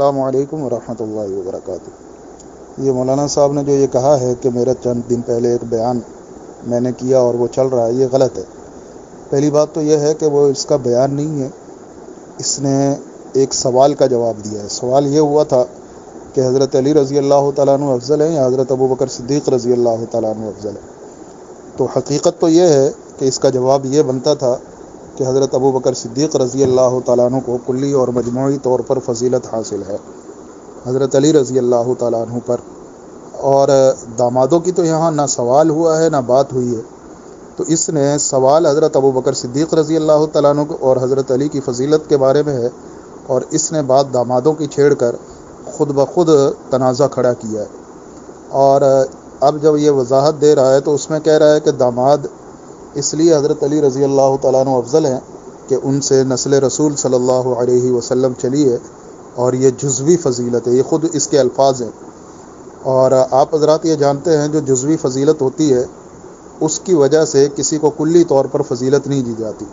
السلام علیکم ورحمۃ اللہ وبرکاتہ۔ یہ مولانا صاحب نے جو یہ کہا ہے کہ میرا چند دن پہلے ایک بیان میں نے کیا اور وہ چل رہا ہے، یہ غلط ہے۔ پہلی بات تو یہ ہے کہ وہ اس کا بیان نہیں ہے، اس نے ایک سوال کا جواب دیا ہے۔ سوال یہ ہوا تھا کہ حضرت علی رضی اللہ تعالیٰ عنہ افضل ہیں یا حضرت ابوبکر صدیق رضی اللہ تعالیٰ عنہ افضل ہے؟ تو حقیقت تو یہ ہے کہ اس کا جواب یہ بنتا تھا کہ حضرت ابوبکر صدیق رضی اللہ تعالیٰ عنہ کو کلی اور مجموعی طور پر فضیلت حاصل ہے حضرت علی رضی اللہ تعالیٰ عنہ پر، اور دامادوں کی تو یہاں نہ سوال ہوا ہے نہ بات ہوئی ہے۔ تو اس نے سوال حضرت ابوبکر صدیق رضی اللہ تعالیٰ عنہ اور حضرت علی کی فضیلت کے بارے میں ہے، اور اس نے بات دامادوں کی چھیڑ کر خود بخود تنازع کھڑا کیا ہے۔ اور اب جب یہ وضاحت دے رہا ہے تو اس میں کہہ رہا ہے کہ داماد اس لیے حضرت علی رضی اللہ تعالیٰ عنہ افضل ہیں کہ ان سے نسل رسول صلی اللہ علیہ وسلم چلی ہے، اور یہ جزوی فضیلت ہے، یہ خود اس کے الفاظ ہیں۔ اور آپ حضرات یہ جانتے ہیں جو جزوی فضیلت ہوتی ہے اس کی وجہ سے کسی کو کلی طور پر فضیلت نہیں دی جاتی۔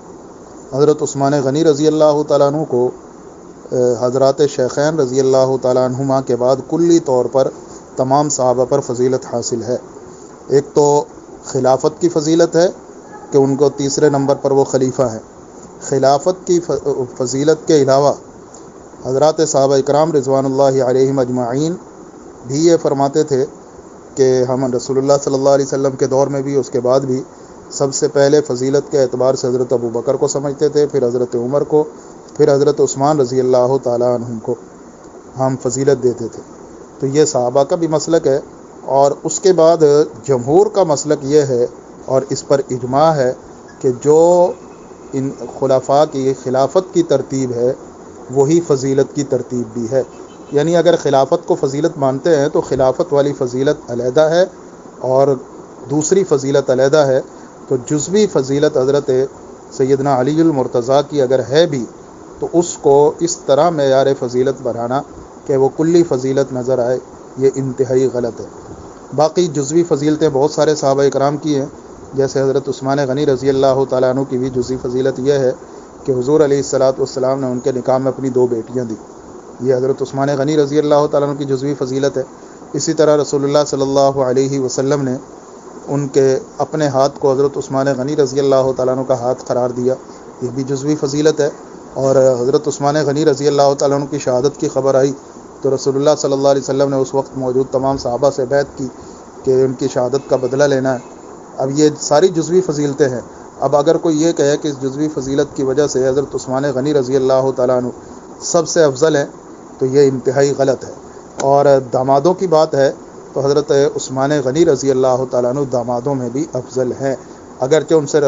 حضرت عثمان غنی رضی اللہ تعالیٰ عنہ کو حضرات شیخین رضی اللہ تعالیٰ عنہما کے بعد کلی طور پر تمام صحابہ پر فضیلت حاصل ہے۔ ایک تو خلافت کی فضیلت ہے کہ ان کو تیسرے نمبر پر وہ خلیفہ ہیں۔ خلافت کی فضیلت کے علاوہ حضرات صحابہ اکرام رضوان اللہ علیہم اجمعین بھی یہ فرماتے تھے کہ ہم رسول اللہ صلی اللہ علیہ وسلم کے دور میں بھی اس کے بعد بھی سب سے پہلے فضیلت کے اعتبار سے حضرت ابوبکر کو سمجھتے تھے، پھر حضرت عمر کو، پھر حضرت عثمان رضی اللہ تعالیٰ عنہم کو ہم فضیلت دیتے تھے۔ تو یہ صحابہ کا بھی مسلک ہے، اور اس کے بعد جمہور کا مسلک یہ ہے اور اس پر اجماع ہے کہ جو ان خلفاء کی خلافت کی ترتیب ہے وہی فضیلت کی ترتیب بھی ہے۔ یعنی اگر خلافت کو فضیلت مانتے ہیں تو خلافت والی فضیلت علیحدہ ہے اور دوسری فضیلت علیحدہ ہے۔ تو جزوی فضیلت حضرت سیدنا علی المرتضیٰ کی اگر ہے بھی تو اس کو اس طرح معیار فضیلت بڑھانا کہ وہ کلی فضیلت نظر آئے، یہ انتہائی غلط ہے۔ باقی جزوی فضیلتیں بہت سارے صحابہ اکرام کی ہیں، جیسے حضرت عثمان غنی رضی اللہ تعالیٰ عنہ کی بھی جزوی فضیلت یہ ہے کہ حضور علیہ الصلاۃ والسلام نے ان کے نکاح میں اپنی 2 بیٹیاں دی۔ یہ حضرت عثمان غنی رضی اللہ تعالیٰ عنہ کی جزوی فضیلت ہے۔ اسی طرح رسول اللہ صلی اللہ علیہ وسلم نے ان کے اپنے ہاتھ کو حضرت عثمان غنی رضی اللہ تعالیٰ عنہ کا ہاتھ قرار دیا، یہ بھی جزوی فضیلت ہے۔ اور حضرت عثمان غنی رضی اللہ تعالیٰ عنہ کی شہادت کی خبر آئی تو رسول اللہ صلی اللہ علیہ وسلم نے اس وقت موجود تمام صحابہ سے بیعت کی کہ ان کی شہادت کا بدلہ لینا ہے۔ اب یہ ساری جزوی فضیلتیں ہیں۔ اب اگر کوئی یہ کہے کہ اس جزوی فضیلت کی وجہ سے حضرت عثمان غنی رضی اللہ تعالیٰ عنہ سب سے افضل ہیں تو یہ انتہائی غلط ہے۔ اور دامادوں کی بات ہے تو حضرت عثمان غنی رضی اللہ تعالیٰ عنہ دامادوں میں بھی افضل ہیں، اگرچہ ان سے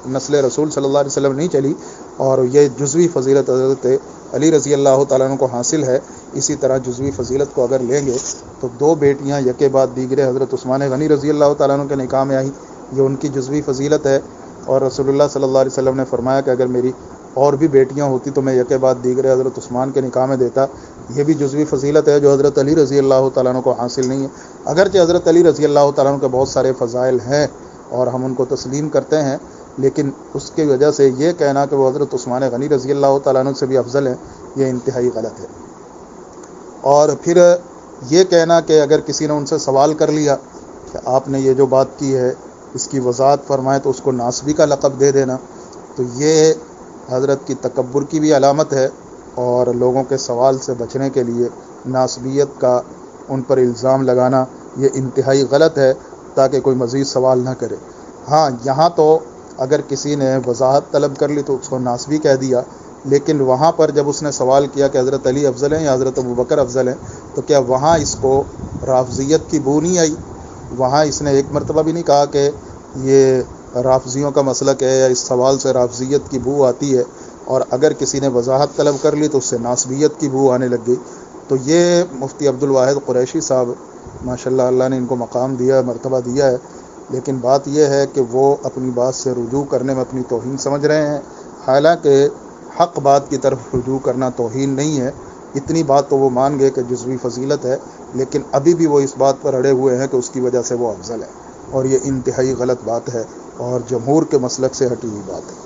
نسل رسول صلی اللہ علیہ وسلم نہیں چلی، اور یہ جزوی فضیلت حضرت علی رضی اللہ تعالیٰ عنہ کو حاصل ہے۔ اسی طرح جزوی فضیلت کو اگر لیں گے تو 2 بیٹیاں یکے بعد دیگرے حضرت عثمان غنی رضی اللہ تعالیٰ عنہ کے نکاح میں آئیں، یہ ان کی جزوی فضیلت ہے۔ اور رسول اللہ صلی اللہ علیہ وسلم نے فرمایا کہ اگر میری اور بھی بیٹیاں ہوتی تو میں یکے بعد دیگرے حضرت عثمان کے نکاح میں دیتا، یہ بھی جزوی فضیلت ہے جو حضرت علی رضی اللہ تعالیٰ عنہ کو حاصل نہیں ہے۔ اگرچہ حضرت علی رضی اللہ تعالیٰ عنہ کے بہت سارے فضائل ہیں اور ہم ان کو تسلیم کرتے ہیں، لیکن اس کی وجہ سے یہ کہنا کہ وہ حضرت عثمان غنی رضی اللہ تعالیٰ عنہ سے بھی افضل ہیں، یہ انتہائی غلط ہے۔ اور پھر یہ کہنا کہ اگر کسی نے ان سے سوال کر لیا کہ آپ نے یہ جو بات کی ہے اس کی وضاحت فرمائے تو اس کو ناسبی کا لقب دے دینا، تو یہ حضرت کی تکبر کی بھی علامت ہے، اور لوگوں کے سوال سے بچنے کے لیے ناسبیت کا ان پر الزام لگانا یہ انتہائی غلط ہے تاکہ کوئی مزید سوال نہ کرے۔ ہاں، یہاں تو اگر کسی نے وضاحت طلب کر لی تو اس کو ناسبی کہہ دیا، لیکن وہاں پر جب اس نے سوال کیا کہ حضرت علی افضل ہیں یا حضرت ابوبکر افضل ہیں تو کیا وہاں اس کو رافضیت کی بو نہیں آئی؟ وہاں اس نے ایک مرتبہ بھی نہیں کہا کہ یہ رافضیوں کا مسلک ہے یا اس سوال سے رافضیت کی بو آتی ہے، اور اگر کسی نے وضاحت طلب کر لی تو اس سے ناسبیت کی بو آنے لگ گئی۔ تو یہ مفتی عبدالواحد قریشی صاحب ماشاءاللہ، اللہ نے ان کو مقام دیا، مرتبہ دیا ہے، لیکن بات یہ ہے کہ وہ اپنی بات سے رجوع کرنے میں اپنی توہین سمجھ رہے ہیں، حالانکہ حق بات کی طرف رجوع کرنا توہین نہیں ہے۔ اتنی بات تو وہ مان گئے کہ جزوی فضیلت ہے، لیکن ابھی بھی وہ اس بات پر اڑے ہوئے ہیں کہ اس کی وجہ سے وہ افضل ہے، اور یہ انتہائی غلط بات ہے اور جمہور کے مسلک سے ہٹی ہوئی بات ہے۔